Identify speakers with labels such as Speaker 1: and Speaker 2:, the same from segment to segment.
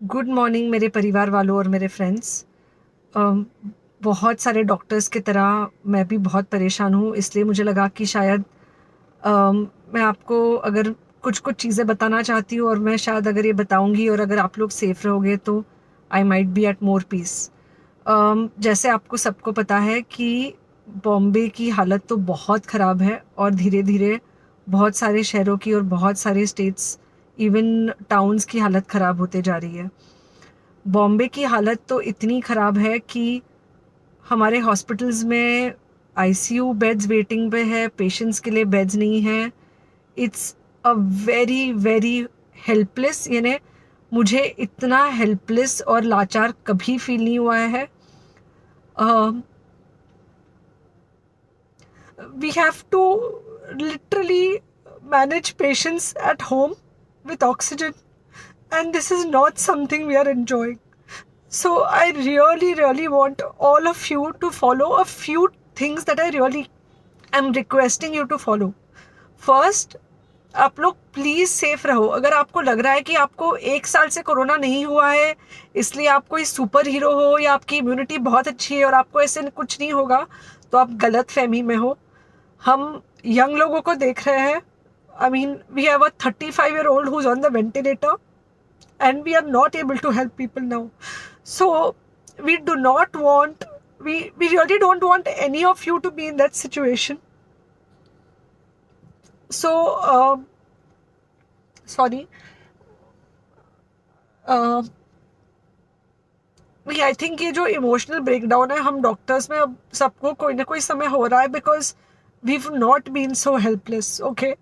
Speaker 1: Good morning मेरे परिवार वालों और मेरे फ्रेंड्स। बहुत सारे डॉक्टर्स की तरह मैं भी बहुत परेशान हूँ, इसलिए मुझे लगा कि शायद मैं आपको अगर कुछ कुछ चीज़ें बताना चाहती हूँ और मैं शायद अगर ये बताऊँगी और अगर आप लोग सेफ रहोगे तो I might be at more peace. जैसे आपको सबको पता है कि बॉम्बे की हालत तो बहुत ख़राब है और धीरे धीरे बहुत सारे शहरों की और बहुत सारे स्टेट्स, इवन टाउन्स की हालत ख़राब होते जा रही है। बॉम्बे की हालत तो इतनी ख़राब है कि हमारे हॉस्पिटल्स में आईसीयू बेड्स वेटिंग पे है, पेशेंट्स के लिए बेड्स नहीं है। It's a very very helpless, यानी मुझे इतना हेल्पलेस और लाचार कभी फील नहीं हुआ है। We have to literally manage patients at home with oxygen, and this is not something we are enjoying. So I really want all of you to follow a few things that I really am requesting you to follow. First, आप लोग please safe रहो। अगर आपको लग रहा है कि आपको 1 साल से कोरोना नहीं हुआ है इसलिए आप कोई सुपर हीरो हो या आपकी इम्यूनिटी बहुत अच्छी है और आपको ऐसे कुछ नहीं होगा, तो आप गलत फहमी में हो। हम यंग लोगों को देख रहे हैं। I mean we have a 35-year-old who's on the ventilator and we are not able to help people now. So we do not want, we really don't want any of you to be in that situation. So sorry, I think ये जो emotional breakdown है हम doctors में अब सबको कोई ना कोई समय हो रहा है, because we not been so helpless. Okay,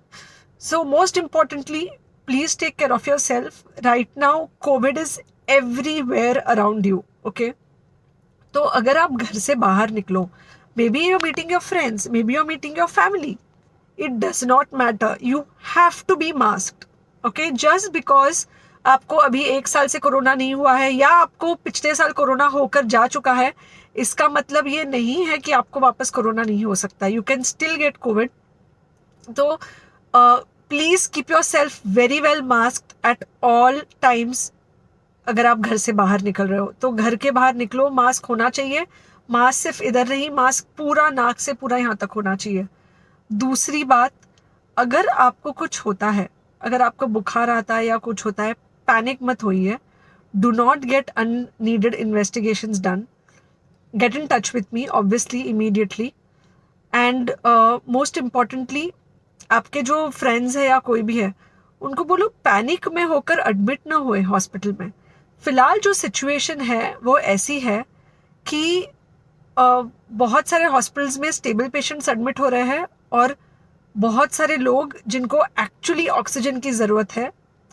Speaker 1: so most importantly please take care of yourself. Right now COVID is everywhere around you. Okay, तो अगर आप घर से बाहर निकलो, maybe your meeting your friends, maybe your meeting your family, it does not matter, you have to be masked. Okay, just because आपको अभी 1 साल से कोरोना नहीं हुआ है या आपको पिछले साल कोरोना होकर जा चुका है, इसका मतलब ये नहीं है कि आपको वापस कोरोना नहीं हो सकता। You can still get Covid. तो please keep yourself very well masked at all times. अगर आप घर से बाहर निकल रहे हो तो घर के बाहर निकलो, मास्क होना चाहिए। मास्क सिर्फ इधर नहीं, मास्क पूरा नाक से पूरा यहाँ तक होना चाहिए। दूसरी बात, अगर आपको कुछ होता है, अगर आपको बुखार आता है या कुछ होता है, पैनिक मत होइए। Do not get unneeded investigations done. Get in touch with me obviously immediately. And most importantly, आपके जो फ्रेंड्स है या कोई भी है उनको बोलो पैनिक में होकर एडमिट ना हुए हॉस्पिटल में। फिलहाल जो सिचुएशन है वो ऐसी है कि बहुत सारे हॉस्पिटल्स में स्टेबल पेशेंट्स एडमिट हो रहे हैं और बहुत सारे लोग जिनको एक्चुअली ऑक्सीजन की ज़रूरत है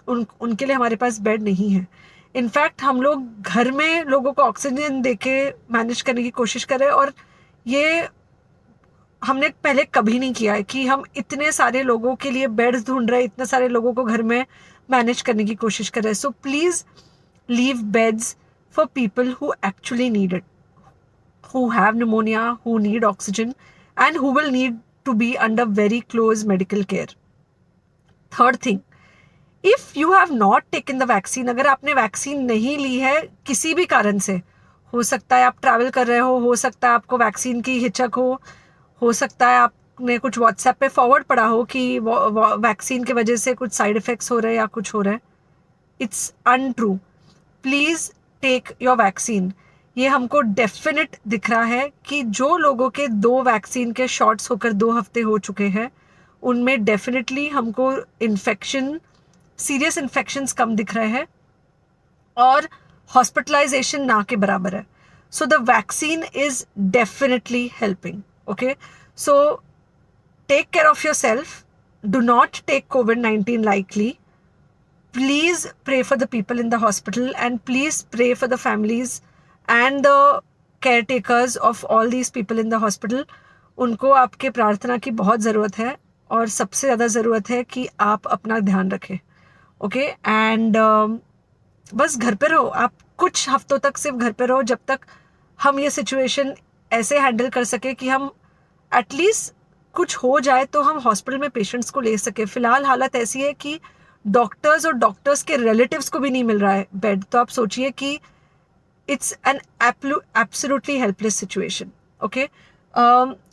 Speaker 1: उनके लिए हमारे पास बेड नहीं है। इनफैक्ट हम लोग घर में लोगों को ऑक्सीजन देके मैनेज करने की कोशिश कर रहे हैं, और ये हमने पहले कभी नहीं किया है कि हम इतने सारे लोगों के लिए बेड्स ढूंढ रहे हैं, इतने सारे लोगों को घर में मैनेज करने की कोशिश कर रहे हैं। So please leave beds for people who actually need it, who have pneumonia, who need oxygen, and who will need to be under very close medical care. Third thing, if you have not taken the vaccine, अगर आपने vaccine नहीं ली है किसी भी कारण से, हो सकता है आप ट्रैवल कर रहे हो सकता है आपको वैक्सीन की हिचक हो सकता है आपने कुछ व्हाट्सएप पे फॉरवर्ड पढ़ा हो कि वैक्सीन की वजह से कुछ साइड इफेक्ट्स हो रहे हैं या कुछ हो रहा है। It's untrue. Please take your vaccine. ये हमको डेफिनेट दिख रहा है कि जो लोगों के 2 वैक्सीन के शॉट्स होकर 2 हफ्ते हो चुके हैं उनमें डेफिनेटली हमको इन्फेक्शन, सीरियस इन्फेक्शंस कम दिख रहे हैं और हॉस्पिटलाइजेशन ना के बराबर है। So the vaccine is definitely helping. Okay, so take care of yourself, do not take COVID-19 lightly. Please pray for the people in the hospital and please pray for the families and the caretakers of all these people in the hospital. उनको आपके प्रार्थना की बहुत ज़रूरत है और सबसे ज़्यादा ज़रूरत है कि आप अपना ध्यान रखें। ओके, एंड बस घर पे रहो। आप कुछ हफ्तों तक सिर्फ घर पे रहो जब तक हम ये सिचुएशन ऐसे हैंडल कर सके कि हम एटलीस्ट कुछ हो जाए तो हम हॉस्पिटल में पेशेंट्स को ले सके। फ़िलहाल हालत ऐसी है कि डॉक्टर्स और डॉक्टर्स के रिलेटिव्स को भी नहीं मिल रहा है बेड, तो आप सोचिए कि it's an absolutely helpless situation. Okay,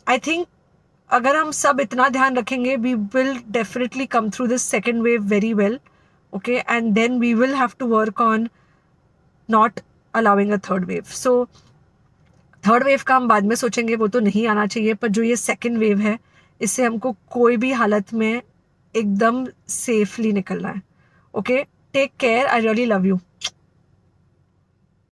Speaker 1: I think अगर हम सब इतना ध्यान रखेंगे, we will definitely come through this second wave very well. Okay, and then we will have to work on not allowing a third wave. So third wave का हम बाद में सोचेंगे, वो तो नहीं आना चाहिए, पर जो ये सेकेंड वेव है इससे हमको कोई भी हालत में एकदम सेफली निकलना है. Okay, take care, I really love you.